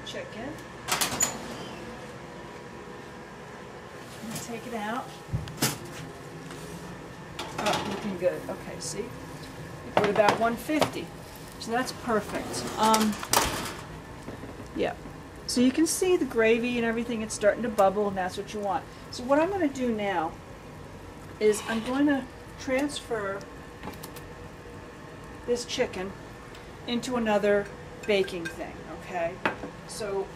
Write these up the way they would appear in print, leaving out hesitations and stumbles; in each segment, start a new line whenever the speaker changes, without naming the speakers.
chicken. Take it out. Oh, looking good. Okay, see? You put about 150. So that's perfect. Yeah. So you can see the gravy and everything, it's starting to bubble, and that's what you want. So what I'm going to do now is I'm going to transfer this chicken into another baking thing, okay? So,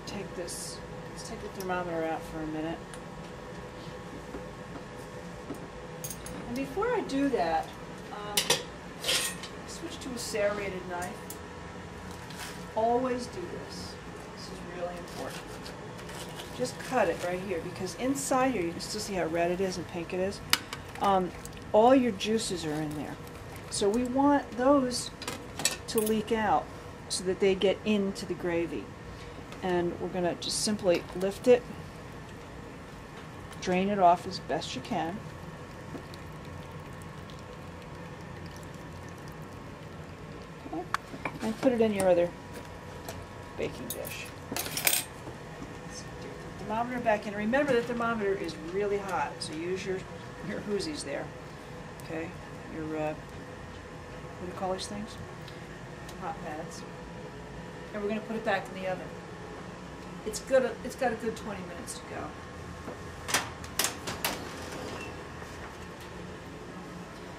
take this, let's take the thermometer out for a minute. And before I do that, switch to a serrated knife. Always do this. This is really important. Just cut it right here, because inside here, you can still see how red it is and pink it is. All your juices are in there. So we want those to leak out so that they get into the gravy. And we're going to just simply lift it, drain it off as best you can. Okay. And put it in your other baking dish. Thermometer back in. Remember, the thermometer is really hot, so use your Whoosies there. Okay, your what do you call these things? Hot pads. And we're going to put it back in the oven. It's good. It's got a good 20 minutes to go.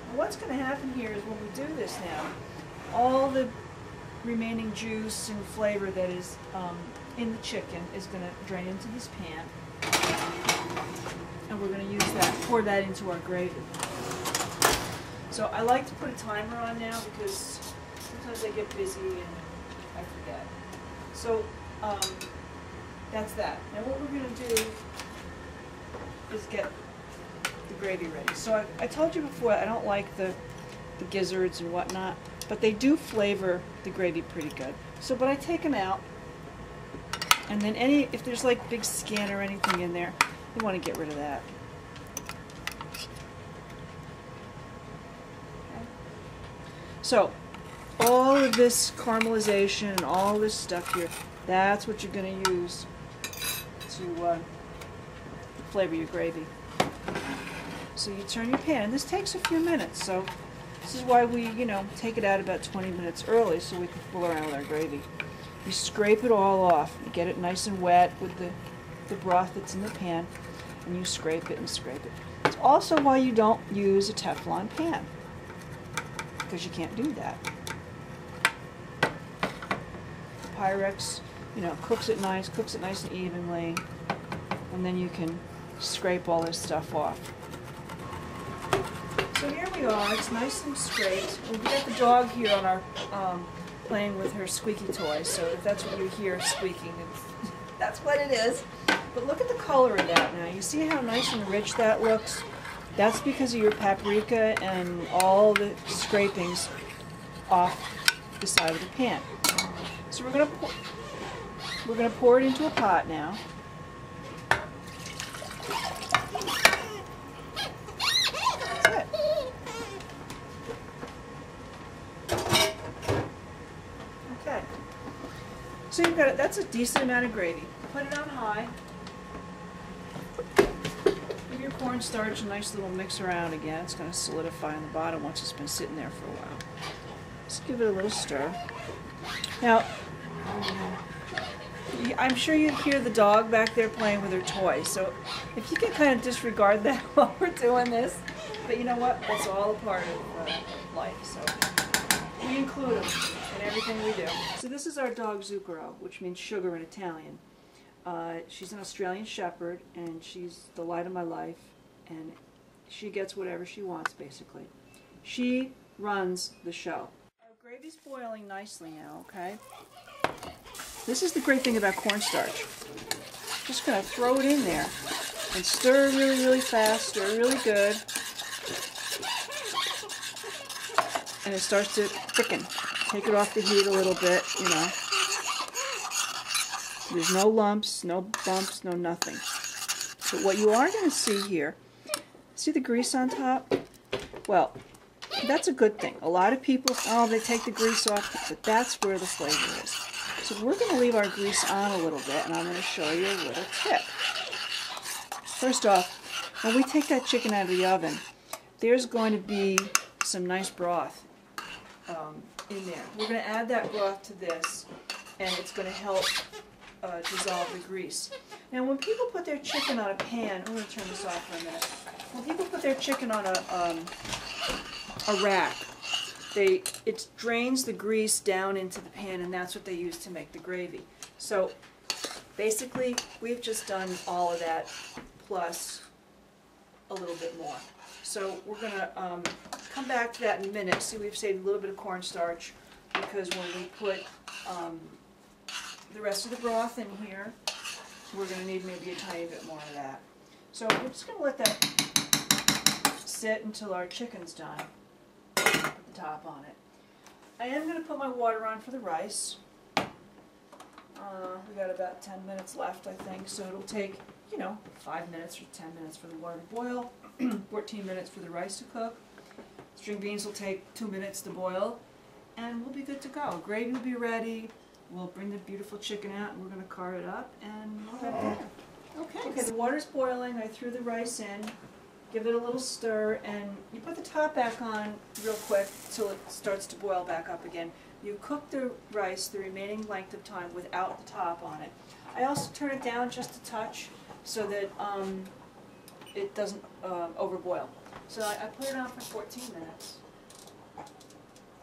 And what's going to happen here is when we do this now, all the remaining juice and flavor that is in the chicken is going to drain into this pan, and we're going to use that, pour that into our gravy. So I like to put a timer on now because sometimes I get busy and I forget. So that's that. Now what we're going to do is get the gravy ready. So I told you before I don't like the gizzards and whatnot, but they do flavor the gravy pretty good. So, but I take them out, and then if there's like big skin or anything in there, you want to get rid of that. Okay. So, all of this caramelization and all this stuff here, that's what you're going to use to flavor your gravy. So you turn your pan, and this takes a few minutes, so this is why we, take it out about 20 minutes early so we can fool around with our gravy. You scrape it all off. You get it nice and wet with the broth that's in the pan, and you scrape it and scrape it. It's also why you don't use a Teflon pan, because you can't do that. The Pyrex, cooks it nice and evenly, and then you can scrape all this stuff off. So here we are, it's nice and scraped. We've got the dog here on our playing with her squeaky toy, so if that's what you hear squeaking, that's what it is. But look at the color of that now. You see how nice and rich that looks? That's because of your paprika and all the scrapings off the side of the pan. So we're gonna pour it into a pot now. So you've got it. That's a decent amount of gravy. Put it on high. Give your cornstarch a nice little mix around again. It's going to solidify on the bottom once it's been sitting there for a while. Just give it a little stir. Now, I'm sure you hear the dog back there playing with her toy. So if you can kind of disregard that while we're doing this, but you know what? That's all a part of life. So we include them in everything we do. So this is our dog Zucchero, which means sugar in Italian. She's an Australian Shepherd, and she's the light of my life, and she gets whatever she wants, basically. She runs the show. Our gravy's boiling nicely now, okay? This is the great thing about cornstarch. Just going to throw it in there and stir really, really fast, stir really good, and it starts to thicken. Take it off the heat a little bit, There's no lumps, no bumps, no nothing. But what you are going to see here, see the grease on top? Well, That's a good thing. A lot of people, oh, they take the grease off, but that's where the flavor is. So we're going to leave our grease on a little bit, and I'm going to show you a little tip. First off, when we take that chicken out of the oven, there's going to be some nice broth in there. We're going to add that broth to this, and it's going to help dissolve the grease. Now, when people put their chicken on a pan, I'm going to turn this off for a minute. When people put their chicken on a rack, it drains the grease down into the pan, and that's what they use to make the gravy. So basically, we've just done all of that plus a little bit more. So we're going to come back to that in a minute. See, we've saved a little bit of cornstarch because when we put the rest of the broth in here, we're going to need maybe a tiny bit more of that. So we're just going to let that sit until our chicken's done. Put the top on it. I am going to put my water on for the rice. We got about 10 minutes left, I think, so it'll take, 5 minutes or 10 minutes for the water to boil, 14 minutes for the rice to cook. String beans will take 2 minutes to boil, and we'll be good to go. Gravy will be ready. We'll bring the beautiful chicken out, and we're going to carve it up, and we'll have dinner. Okay, the water's boiling. I threw the rice in. Give it a little stir, and you put the top back on real quick till it starts to boil back up again. You cook the rice the remaining length of time without the top on it. I also turn it down just a touch so that it doesn't overboil. So I put it on for 14 minutes.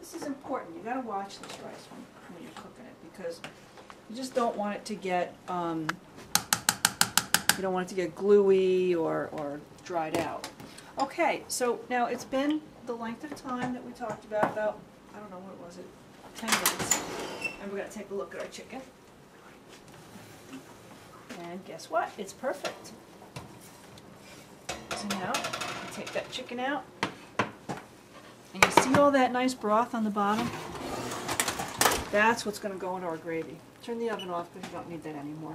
This is important. You got to watch this rice when you're cooking it, because you just don't want it to get gluey or dried out. Okay, so now it's been the length of time that we talked about, I don't know, what was it, 10 minutes. And we're going to take a look at our chicken. And guess what? It's perfect. So now, take that chicken out. And you see all that nice broth on the bottom? That's what's going to go into our gravy. Turn the oven off because you don't need that anymore.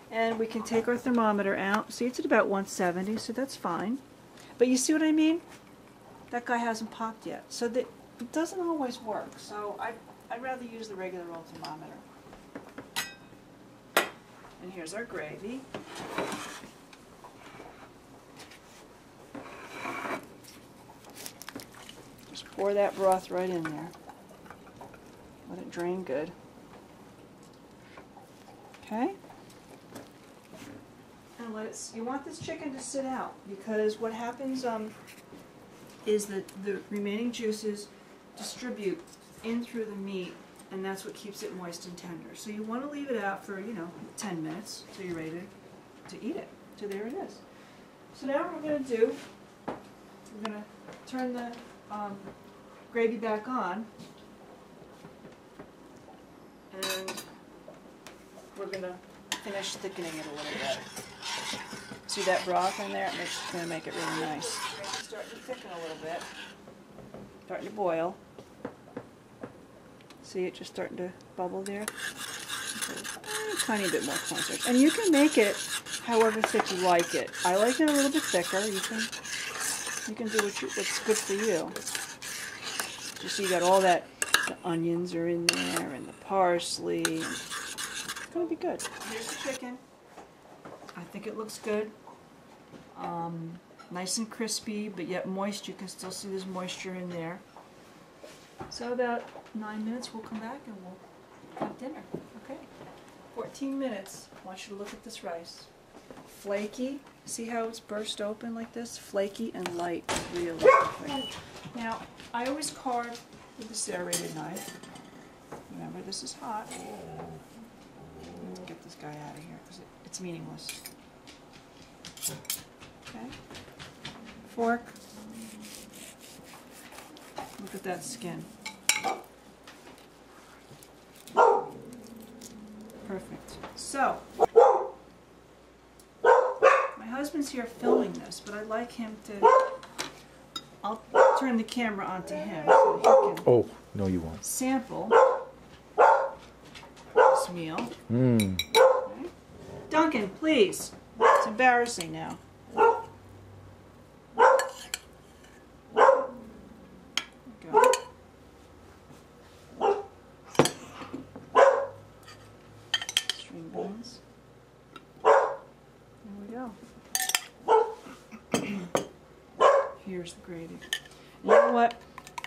And we can take our thermometer out. See, it's at about 170, so that's fine. But you see what I mean? That guy hasn't popped yet. So it doesn't always work. So I'd rather use the regular old thermometer. And here's our gravy. Just pour that broth right in there. Let it drain good. Okay? And you want this chicken to sit out, because what happens is that the remaining juices distribute in through the meat, and that's what keeps it moist and tender. So you want to leave it out for, 10 minutes till you're ready to eat it. So there it is. So now what we're going to do, we're going to turn the gravy back on, and we're going to finish thickening it a little bit. See that broth in there? It's going to make it really nice. It's starting to thicken a little bit. Starting to boil. See it just starting to bubble there? A tiny bit more cornstarch. And you can make it however thick you like it. I like it a little bit thicker. You can do what's good for you. Just so you got all that, the onions are in there, and the parsley. It's going to be good. Here's the chicken. I think it looks good. Nice and crispy, but yet moist. You can still see there's moisture in there. So about 9 minutes, we'll come back and we'll have dinner. Okay? 14 minutes. I want you to look at this rice. Flaky. See how it's burst open like this? Flaky and light. Really quick. Now, I always carve with a serrated knife. Remember, this is hot. Let's get this guy out of here because it's meaningless. Okay. Fork. Look at that skin. Perfect. So, my husband's here filming this, but I'd like him to... I'll turn the camera onto him so he can...
Oh, no you won't.
...sample this meal. Okay. Duncan, please. It's embarrassing now. Here's the gravy. You know what?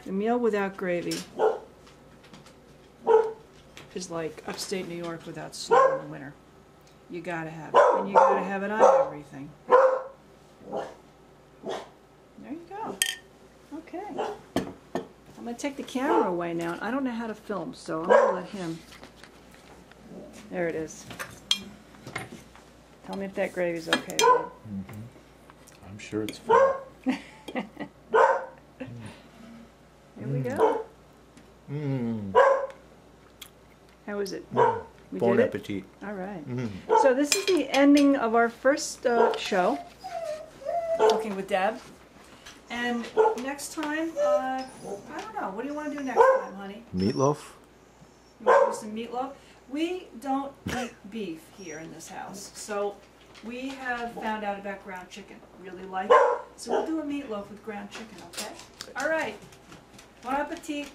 The meal without gravy is like upstate New York without snow in the winter. You gotta have it, and you gotta have it on everything. There you go. Okay. I'm gonna take the camera away now. I don't know how to film, so I'm gonna let him. There it is. Tell me if that gravy's okay, babe.
Mm-hmm. I'm sure it's fine.
Here we go.
Mm.
How is it?
Mm.
We
Bon
did it?
appetit.
All right.
Mm.
So this is the ending of our first show, Cooking with Deb. And next time, I don't know. What do you want to do next time, honey?
Meatloaf?
You want to do some meatloaf? We don't eat beef here in this house, so we have found out about ground chicken. Really like it. So we'll do a meatloaf with ground chicken, okay? All right. Bon appetit.